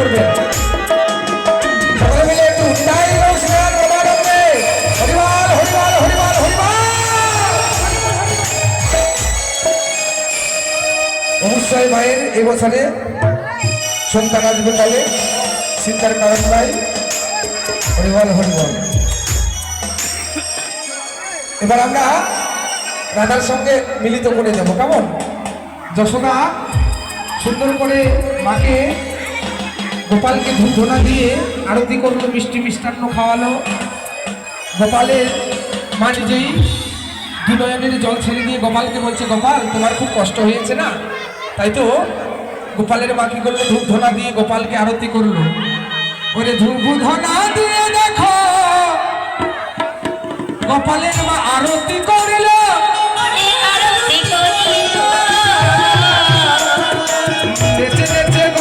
করবেন। সকলে মিলে একটু উচ্চাই নমস্কার প্রমাণে হরিবল হরিবল হরিবল হরিবল। অবশ্যই মায়ের এবছরে সন্তান আসবে কালে, চিন্তার কারণ নাই। হরিবল হরিবল। এবার আমরা রাধার সঙ্গে মিলিত করে যাব। কেমন? যশোদা সুন্দর করে মাকে গোপালকে ধূপ ধুনা দিয়ে আরতি করলো, মিষ্টি মিষ্টান্ন খাওয়ালো। গোপালের মা নিজেই দুনয়নের জল ছেড়ে দিয়ে গোপালকে বলছে, গোপাল তোমার খুব কষ্ট হয়েছে না? তাই তো গোপালের মা কি করলো, ধূপ ধনা দিয়ে গোপালকে আরতি করলো। ওরে ধূপ ধনা দিয়ে দেখো গোপালের মা আরতি করলো।